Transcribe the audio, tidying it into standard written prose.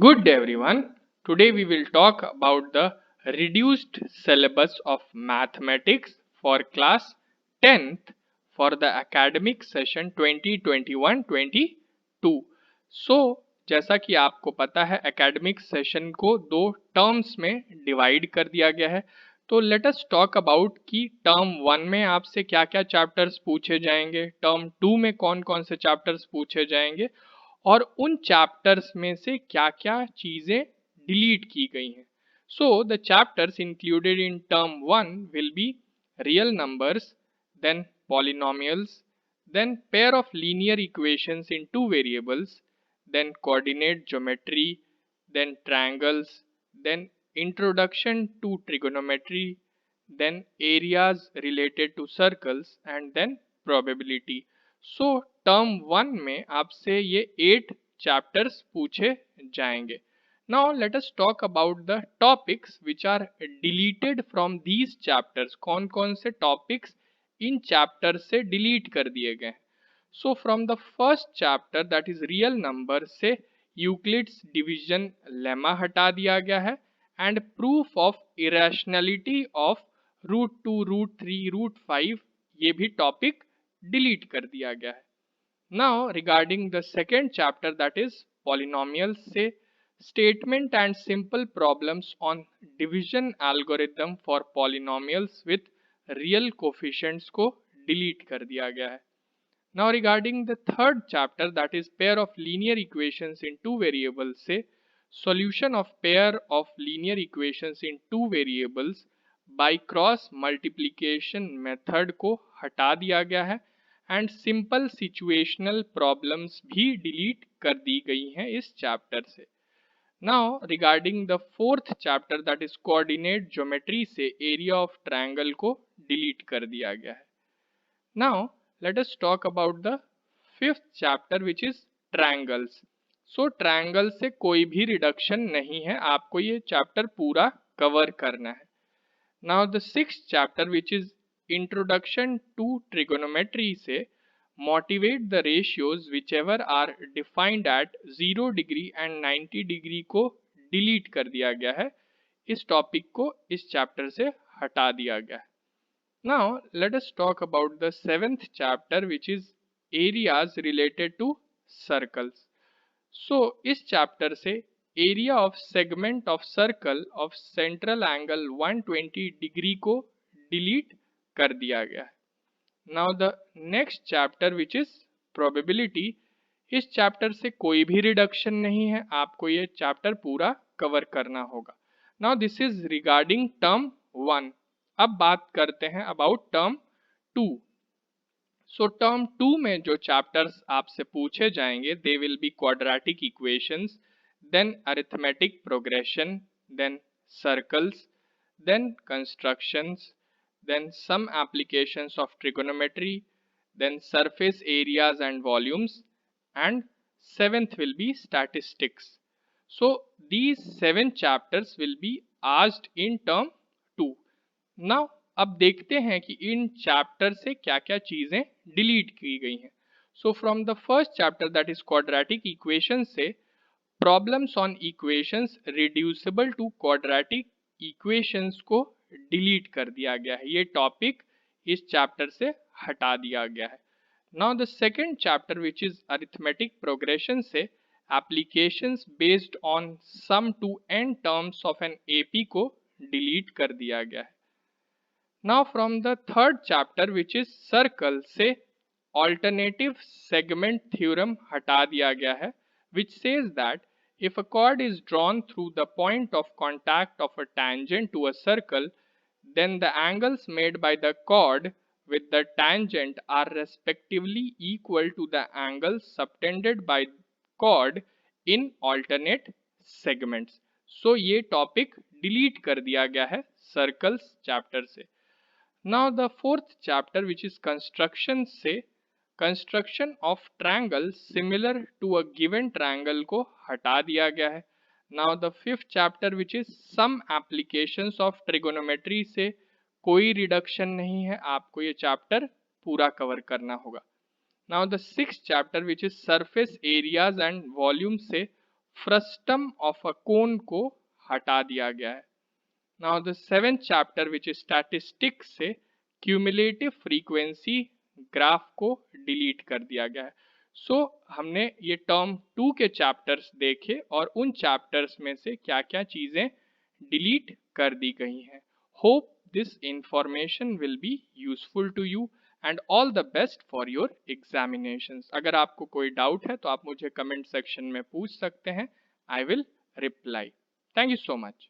Good day everyone. Today we will talk about the reduced syllabus of mathematics for class 10th for the academic session 2021-22. So जैसा कि आपको पता है academic session को दो terms में डिवाइड कर दिया गया है। तो लेट अस टॉक अबाउट कि टर्म 1 में आपसे क्या क्या चैप्टर्स पूछे जाएंगे, टर्म 2 में कौन कौन से चैप्टर्स पूछे जाएंगे और उन चैप्टर्स में से क्या क्या चीजें डिलीट की गई हैं। So the chapters included in term 1 will be real numbers, then polynomials, then pair of linear equations in two variables, then coordinate geometry, then triangles, then introduction to trigonometry, then areas related to circles and then probability. So term 1 में आपसे ये 8 chapters पूछे जाएंगे. Now let us talk about the topics which are deleted from these chapters. कौन कौन से topics इन chapters से delete कर दिए गए हैं. So from the first chapter that is real number से यूक्लिड्स डिवीजन लेमा हटा दिया गया है and proof of irrationality of √2, √3, √5 ये भी टॉपिक डिलीट कर दिया गया है. Now regarding the second chapter that is polynomials से statement and simple problems on division algorithm for polynomials with real coefficients को डिलीट कर दिया गया है. Now regarding the third chapter that is pair of linear equations in two variables से solution of pair of linear equations in two variables by cross multiplication method को हटा दिया गया है एंड सिंपल सिचुएशनल प्रॉब्लम्स भी delete कर दी गई हैं इस चैप्टर से. Now regarding the fourth chapter that is coordinate geometry से एरिया ऑफ ट्रायंगल को डिलीट कर दिया गया है. Now let us talk about the fifth chapter which is triangles. So triangle से कोई भी रिडक्शन नहीं है, आपको ये चैप्टर पूरा कवर करना है. Now the sixth chapter which is introduction to trigonometry से motivate the ratios whichever are defined at 0 degree and 90 degree को डिलीट कर दिया गया है. इस टॉपिक को इस चैप्टर से हटा दिया गया है. Now let us talk about the seventh chapter which is areas related to circles. So इस chapter से area of segment of circle of central angle 120 degree को delete कर दिया गया है. Now the next chapter which is probability, इस chapter से कोई भी reduction नहीं है, आपको ये chapter पूरा cover करना होगा. Now this is regarding term 1. अब बात करते हैं अबाउट टर्म 2. सो टर्म 2 में जो चैप्टर्स आपसे पूछे जाएंगे they will be quadratic equations, then arithmetic progression, then circles, then constructions, then some applications of trigonometry, then surface areas and volumes and seventh will be statistics. So these 7 chapters will be asked in term 2. Now अब देखते हैं कि in chapter से क्या क्या चीजें delete की गई हैं. So from the first chapter that is quadratic equation से problems on equations reducible to quadratic equations को डिलीट कर दिया गया है. ये टॉपिक इस चैप्टर से हटा दिया गया है. Now the second chapter which is arithmetic progression से applications based on sum to n terms of an AP को डिलीट कर दिया गया है. Now from the third chapter which is circle से alternative segment theorem हटा दिया गया है which says that if a chord is drawn through the point of contact of a tangent to a circle, then the angles made by the chord with the tangent are respectively equal to the angles subtended by chord in alternate segments. So ये topic delete कर दिया गया है circles chapter से. Now the fourth chapter which is construction से construction of triangle similar to a given triangle को हटा दिया गया है. Now the fifth chapter which is some applications of trigonometry से कोई रिडक्शन नहीं है, आपको ये चैप्टर पूरा कवर करना होगा. Now the sixth chapter which is surface areas and volume से फ्रस्टम ऑफ अ कोन को हटा दिया गया है। Now the 7th chapter which is statistics से क्यूमुलेटिव फ्रीक्वेंसी ग्राफ को डिलीट कर दिया गया है। सो हमने ये टर्म 2 के चैप्टर्स देखे और उन चैप्टर्स में से क्या क्या चीज़ें डिलीट कर दी गई हैं। Hope this information will be useful to you and all the best for your examinations. अगर आपको कोई डाउट है तो आप मुझे कमेंट सेक्शन में पूछ सकते हैं। I will reply. Thank you so much.